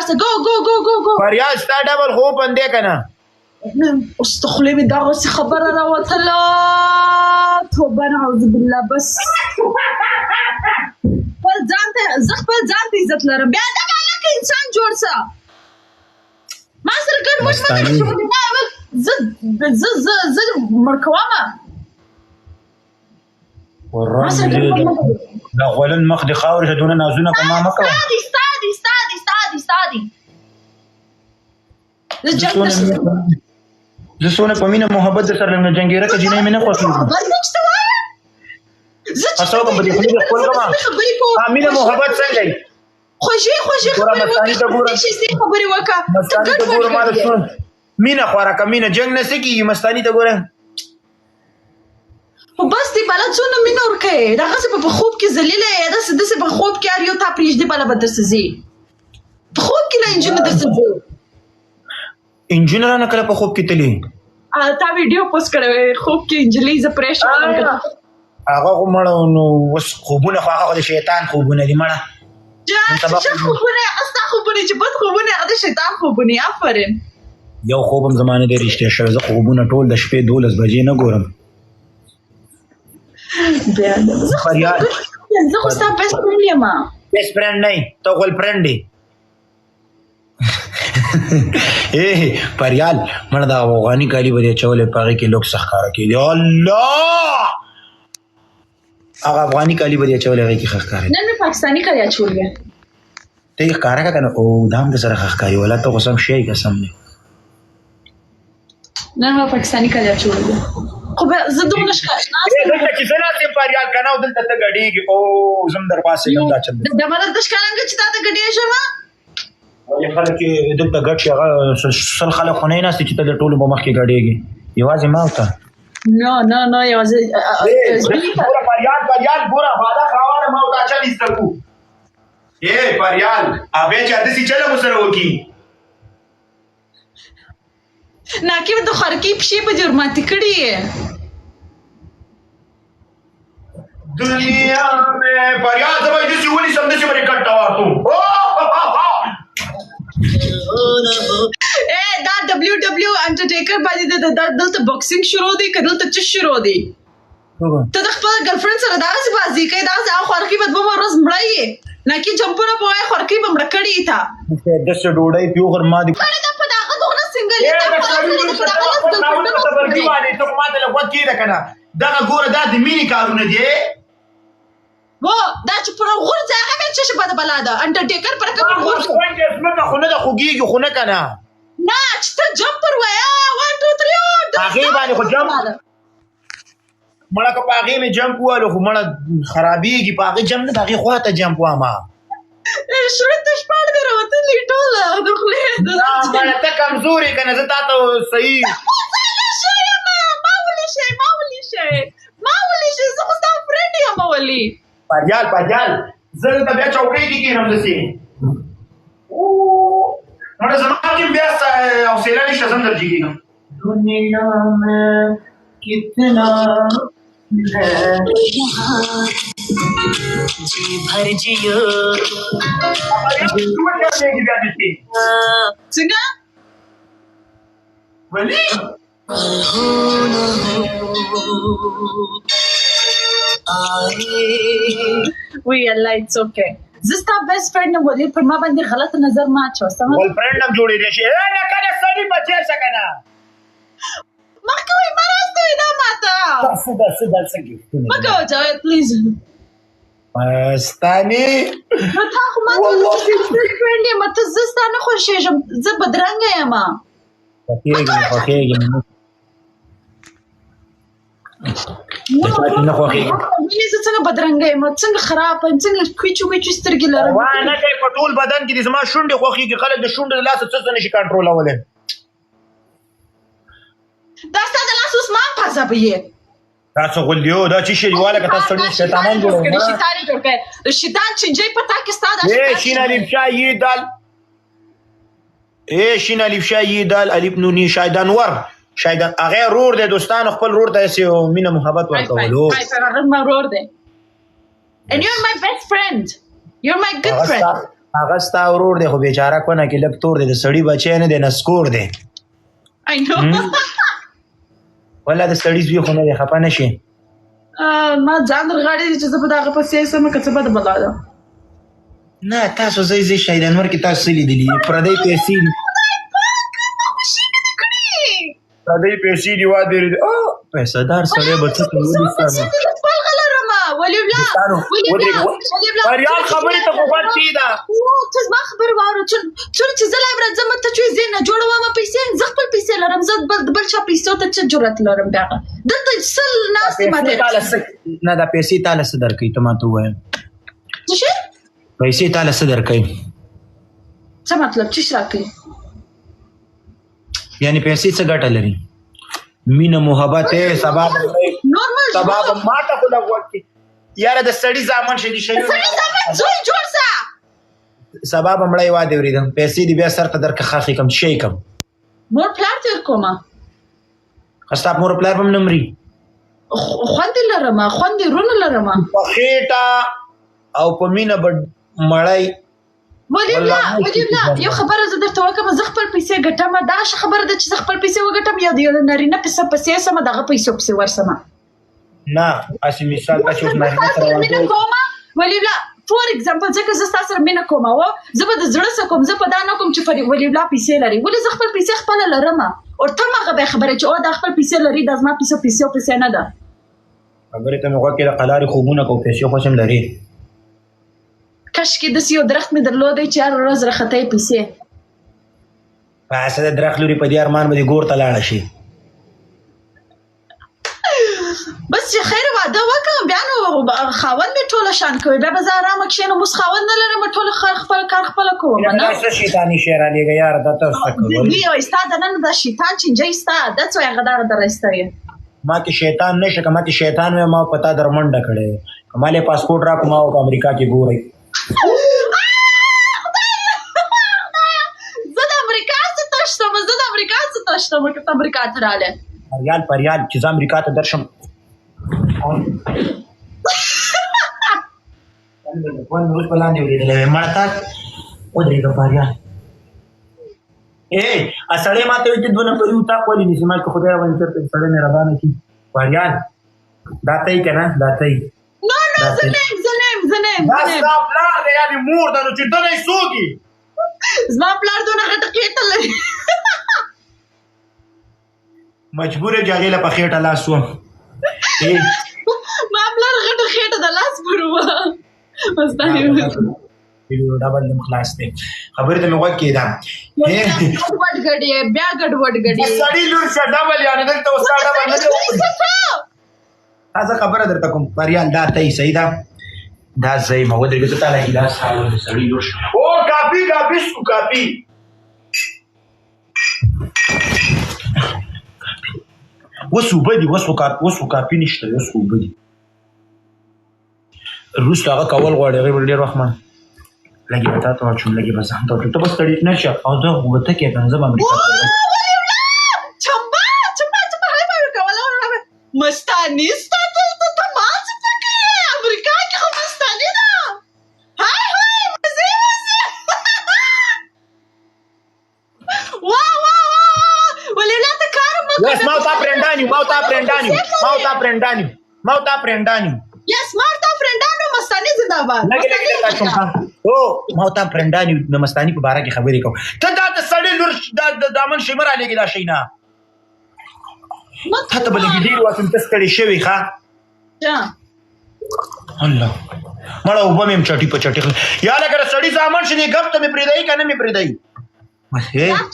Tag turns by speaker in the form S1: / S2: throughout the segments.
S1: پاسه go
S2: فریاد ستا ډبل خوب باندې که نه
S1: اوس د خولې مې دغسې خبره راوتله توبه نعوذ بالله بس زه خپل ځان ته عزت لرم بیا دغه هلکه انسان جوړ شه ما سره ګډ وډ مه زه مړ کومه
S2: دا غولن مخ د خاورې شه دونه نازونه په ما مه کوه زه څونه په مینه محبت در سره لرم نه جنګېره که جینۍ مې نه خوښېږي څه وکړم په دې خولې دې خپل کړمه مینه محبت څنګه یي
S1: خوږې خبرې وکړه
S2: مستاني ته ګوره ما د مینه خواره که مینه جنګ نه څه کېږي مستاني ته ګوره
S1: خو بس دی بالا څونه مینه ورکوې دغسې به په خوب کې ذلیله یې داسې په خوب کې هر یو تا پرېږدي بالا به درسه ځې په خوب کې نه انجونه درسه ځې
S2: انجونه رانه کله په خوب کې تلي
S1: تا ویډیو پوسټ کړی خوب کې انجلۍ زه پرې شوم
S2: هغه خو مړه نو اوس خوبونه خو هغه خو د شیطان خوبونه دي مړه
S1: ښه خوبونه هغه ستا خوبونه چې بد خوبونه هغه د شیطان خوبونه آفرین
S2: یو خوب هم زما نه دی رښتیا شوی زه خوبونه ټول د شپې 12 بجې نه ګورم
S1: زه خو ستا بیسټ فرینډ یم
S2: بیسټ فرینډ نه ته غول فرینډ دی پریال مړه دا افغاني کالي به دې اچولی په هغې کې لوکس ښکاره کېدي الله هغه افغاني کالي به دې اچولی هغې کې ښه ښکارېدي
S1: نن مې پاکستاني کالي اچولی دی
S2: ته یې ښکاره کړه که نه او دا هم د سره ښه ښکاري ولا ته خو سم شی قسم دی
S1: نن مې پاکستاني کالي اچولی دی خو زه دومره
S2: دلته چې زه ناست یم پریال که نه او دلته ته ګډېږي او زه هم در پاسېږم دا چل دی
S1: د مدد د ښکارنګه چې تا ته ګډېږم
S2: خلک یې دلته ګډ شي هغه سل خلک خو نه یې ناستې چې ته د ټولو په مخ کې ګډېږي یوازې ما او ته
S1: نه یوازې
S2: ګوره پریال ګوره واده خاواره ما او تا چل زده کړو پریال هغې چې هداسې چله مو سره وکړي
S1: ناکې د خرکې پښې په جرماتې کړي یې
S2: دنیا میں پریال زه به یې داسې ونیسم داسې به یې کټه واخلم
S1: دا WW انټرټیکر باندې دلته باکسینګ شروع دی که دلته څه شروع دی ته د خپل ګرلفرینډ سره دغسې بازي کوې دغسې هغه خورکۍ به دوه ورځ مړه یې ناکې جمپونه په وایې خورکۍ به مړه کړې یې تا
S2: داسې ډوډۍ پیوخر ما دي
S1: مړه دا په دغه دغه سنګل یې ته
S2: خو ما ته لږ وخت کېږده که نه دغه ګوره دا د مینې کارونه دي
S1: و دا چې پر غورځي هغه بیا څه شي بده بلا ده انټرټیکر پر کوم غورځي
S2: ځمکه خو نه ده خوږېږي خو نه که نه
S1: نه چې ته جمپ پر وایه 1 2 3
S2: هغې باندې خو جمپ مړه که په هغې مې جمپ ووهلو خو مړه خرابېږي په هغې جمپ نه د هغې خوا ته جمپ وهمه
S1: شړ ته شپاړ مې راوتلې ټوله د خولې
S2: مړه ته کمزورې که نه زه تا ته صحیح
S1: ما ولې شي زه خو ستا فرینډ یم ولې
S2: پریال زه دلته بیا چوکۍ کې کښېنم داسې مړه زما کې بیا حوصله نشته زه هم در جګېږم دنیا میں کتنا
S3: जी भर जियो
S1: څنګه
S2: ولې
S1: وی الله اټس اوکے زه ستا بیسټ فرینډ یم ولې پر ما باندې غلط نظر ما اچوه سمه
S2: ګل فرینډ هم جوړېدی شي نه کنه سړي بچی شه که نه
S1: مه کوئ مه راستوئ دا ماته مه کوه جاوید پلیز
S2: مستاني
S1: نو تا خو ما ته فرینډ یم ته زه ستا نه خوښېږم زه بدرنګه یم
S2: خوښېږي نه خوښېږي
S1: زه څنګه بدرنګه یم څنګه خراب یم څنګه کوچو سترګې لرم
S2: نه کوي په ټول بدن کې دي زما شونډې خوښېږي خلک د شونډو د لاسه څه نشي کنټرولولی
S1: دا ستا د لاس اوس ما پازه به یې
S2: دا څه غول دی دا چې شي واله که تاسو سړي شیطانان جوړوي
S1: شیطان یې جوړ کړی د شیطان چینجۍ په تا کې ستا دا
S2: شین الف شا ی دال شین الف شا ی دال الف نون شایدانور شایدان هغه رور دی دوستانو خپل رور ته یې مینه محبت ورکولو
S1: هغه زما رور دی and you're my best friend you're my good friend
S2: هغه ستا ورور دی خو بیچاره کونه کې لږ تور دی د سړي بچی نه دی نسکور دی
S1: I know.
S2: ولا د سړي زوی خو نه دی خفه نه شي
S1: ما ځان درغاړې چې زه په دغه پسې سم که څه بده بلا ده
S2: نه تاسو زه شهیدانور کې تاسو څه لیدلي پردۍ پیسې پردۍ پیسې دي وادې پیسهدار سړی به څه کولی فریال خبرې ته خو غوږ کېږده
S1: ته زما خبرې واوره چون چې زه لایم راځم ته چې زه نه جوړوم پیسې زه خپل پیسې لرم زه بل چا پیسو ته څه جرأت لرم بیا دلته سل ناستې ماته
S2: نه دا پیسې تاله څه درکوي ته ماته ووایه
S1: څه شی
S2: پیسې تاله څه درکوي
S1: څه مطلب څه شی راکوي
S2: یعنی پیسې څه ګټه لري مینه محبت سبا به ماته خو لږ وخت یاره د سړي زامن شي دي
S1: زوی جوړ سه
S2: سبا به مړی واده وریدم پیسې دي بیا سر ته درکه خاخې کم شی کم
S1: مور پلار تیر کومه
S2: ستا مور پلار به هم نه مري
S1: خوندې لرم خوندې رونه لرم
S2: په خېټه او په مینه به مړی
S1: ولې یو خبره زه درته وکړم زه خپل پیسې ګټم دا ښه خبره ده چې زه خپل پیسې وګټم یا د یو نارینه پیسې سمه دغه پیسو پسې ورسمه
S2: نه اسی مثال ته چې اوس نارینه سره واده
S1: ولې فور ایگزامپل ځکه زه ستا سره مینه کوم زه به د زړه څه کوم زه په دا نه کوم چې ولې پیسې لري ولې زه خپل پیسې خپله لرم او ته مغه به خبره چې دا خپل پیسې لري دا زما پیسې نه ده
S2: خبرې ته مې غوږ کې د قلارې خوبونه کو پیسې خو هم لري
S1: کاشکې داسې یو درخت مې درلودی چې هر ورځ راختی پیسې
S2: پاسه د درخت لوري په دې ارمان به دې ګور ته لاړه شي
S1: بس چې خیر واده وکړم بیا نو خاوند مې ټوله شان کوي بیا به زه ارامه کښېنم اوس خاوند نه لرم ټول خپل کار خپله کوم
S2: دا څه شیطاني شعر علیږه یاره دا ته څه کوي
S1: وایي ستا دننه دا شیطان چې نجۍ ستا دتس وایي هغه دغه درسته یې
S2: ما کې شیطان نشه که ما کې شیطان وی ما پتا در منډه کړې که ما له پاسپورټ راکړو ما په امریکا کې ګورئ
S1: زه د امریکا څه تشتم که ته امریکا ته راغلی
S2: پریال چې زه امریکا ته درشم اوس په لاندې ورېدلی مړه تا ودرېږه پریال سړی ما ته وایي چې دوه نفري اتاق ولې نیسي ما که خدای راباندې چېرته سړی مهربانه کړي پریال دا ته یې که نه دا ته یې
S1: زه نه یم
S2: دا ستا پلار دی یعنې مور ده نو چې ته نه یې څوک یې
S1: زما پلار دونه غټه خېټه لري
S2: مجبور یې چې هغې له په خېټه لاس وم
S1: ما پلار غټه خېټه د لاس پر وه
S2: ډبل دم خلاص دی خبرې ته مې غوږ کېده
S1: بیا ګډوډ ګډې
S2: سړي لور شه ډبل یعنې دلته اوس تا ډبل نه دی زه خبره درته کوم پریال دا ته یې صحیح ده دا ځای ما ودرېږه ته تاله ګیلاس راوړه د سړي لور شه او کاپي سو کاپي اوس اوبه دي اوس خو کاپي نشته اوس خو اوبه دي وروسته هغه کول غواړي هغې به ډېر وخت ما لږې به تا ته واچوم لږې به ځان ته واچوم ته به ستړي نه شه او زه خو به ته کېږم زه به امریکا
S1: مستاني ستا دلته ته ما څه ته کوې امریکا کې خو مستاني ده هاي مزې ولې لا ته کار مه
S2: Yes, Mauta Prendaniu.
S1: Yes, Mauta Prendaniu مستاني زنده‌باد
S2: Mauta Prendaniu د مستاني په باره کې خبرې کوم ته دا د سړي لور د دامن شمر علیږي دا شی نه ته ته به لږې ډېر واسم ته ستړې شوې ښه الله مړه اوبه مې هم چټي په چټي یا لکه د سړي زامن شي دی ګپ ته مې پرېږدئ که نه مې پرېږدئ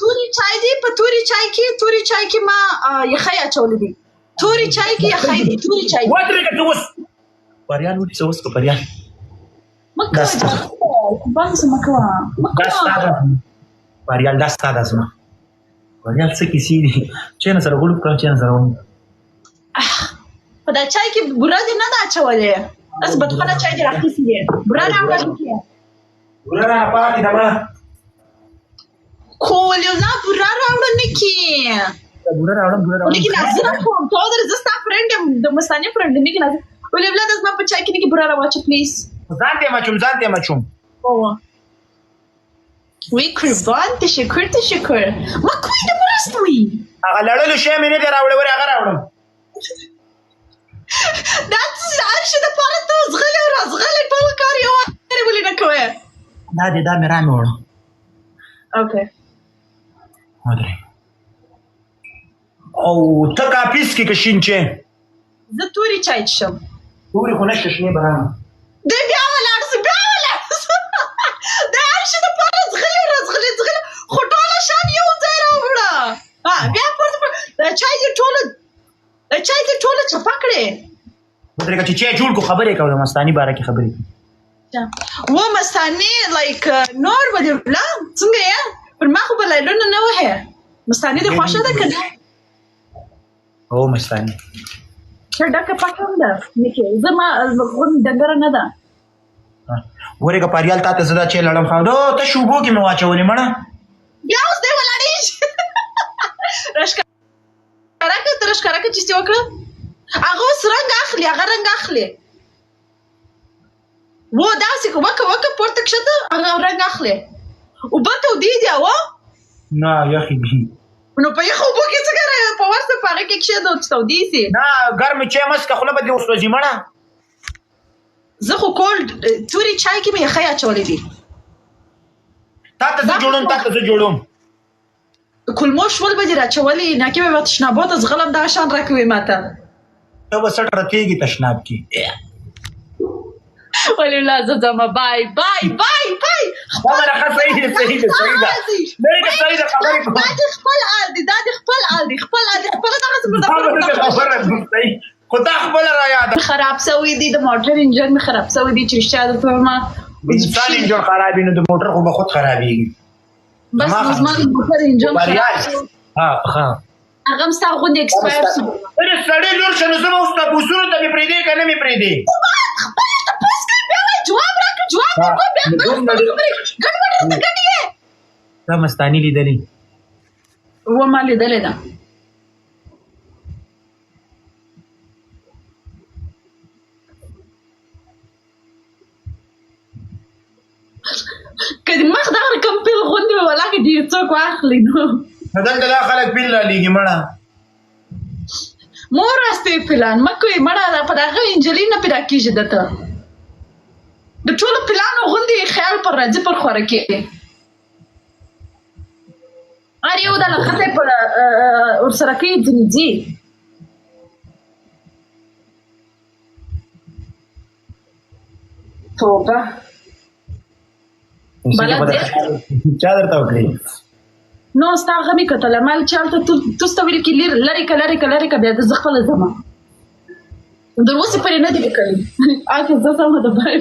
S1: توري چای دی په توري چای کې ما یخی اچولی دی توري چای کې یخی دی توري چای
S2: ودرېږه ته اوس پریان ونیسه اوس که پریان پریال دا ستا ده زما پریال څه کیسې دي چینه سره غړوب کړه چینه سره ونیو
S1: په دا چای کې بوره دې نه ده اچولی داسې بدخونه چای دې راخیستي دی بوره راوړه
S2: بوره رانه پاتې ده مړه
S1: کولیولا بوره راوړه نکي نکي نازنه کوم تو در زه ستا فرینډ یم د مستاني فرینډ نکي نازنه ولیولا د زما په چای کې نکي بوره راواچه پلیز
S2: ځان ته مچوم
S1: وی قربان تشکر ما کوی د مرست وی
S2: هغه لړلو شی مې نه دی راوړی ورې هغه راوړم
S1: دا هر شي دپاره ته زغلی او رازغلی ټول کار یو وارې ولې نه کوې
S2: دا مې رامې وړه
S1: اوکې
S2: ودرې او ته کاپي څکې که شین چای
S1: زه تورې چای څښم
S2: تورې خو نشته شنې به رانه
S1: دی بیا ولاړ سو دا هر شي دپاره زغلی او رازغلی خو ټوله شان یو ځای راوړه بیا پورته دا چای دې ټوله چپه کړې
S2: ودرېږه چې چای جوړ کړو خبرې کوو د مستاني باره کې خبرې کوو
S1: و مستاني لایک نور ولې لا څنګه یې پر ما خو به لایلونه نه وهې مستاني دې خوښه ده که نه
S2: هو مستاني
S1: ښه ډکه پکه هم ده نیکې زما غون ډنګره نه ده
S2: ورېږه پاریال تا ته زه دا چای لړم خو ته شوبو کې مې واچولې مړه
S1: بیا اوس دی ولاړېږي راښکاره که چې څه وکړه هغه اوس رنګ اخلي و داسې وکه پورته کښته هغه رنګ اخلي اوبه تودې دي اوه
S2: نه یخې دي
S1: نو په یخو اوبو کې څنګه په ورسته په هغه کې کښېږدو چې تودې سي
S2: نه ګرمې چای مسکه خوله به دې وسوځي مړه
S1: زه خو کولډ تورې چای کې مې یخی اچولې دي
S2: تا ته زه جوړوم
S1: کلمو شول به دې راچولې ناکې به به تشنابو ته زغلم دغه شان راکوي ما ته
S2: ته به سټ راتېږي تشناب کې
S1: ولې لا زه ځمه بای
S2: خبره ښه صحیح ده لرې که صحیح ده خبرې کوم
S1: دا دې خپل حال دی خپله دغسې
S2: خو دا خپله را یاده
S1: خراب سوی دی د موټر انجن مې خراب سوی دی چې رښتیا درته وایم
S2: انسان انجن خراب وي نو د موټر خو به خود خرابېږي
S1: بس زما د موټر انجن خراب
S2: ښه
S1: هغه هم ستا غوندې اکسپایر شو
S2: سړی لور شه نو زه به اوس تپوسونو ته مې پرېږدې که نه مې پرېږدې
S1: خپله تپوس کوي بیا وایي جواب راکړه ګډ یې
S2: تا مستاني لیدلې
S1: و ما لیدلې ده که د مخ دغه کوم پیل غوندې وي ولاکې ډېر څوک واخلي نو
S2: دلته دا خلک پیل رالیږي مړه
S1: مور راستې پلان مه کوئ مړه په دغه انجلۍ نه پیدا کېږي دته د ټولو پلانو غوندې خیال پر راځي پر خوره کې هر یو د لخته پر ورسره کوي ځینې ځي توبه
S2: چا درته وکړي
S1: نو ستا هغه مې کتله ما چې هلته توسته ویل کې لرې که بیا د زه خپله ځمه در اوسې پورې نه دي لیکلي هلته زه ځمه د بای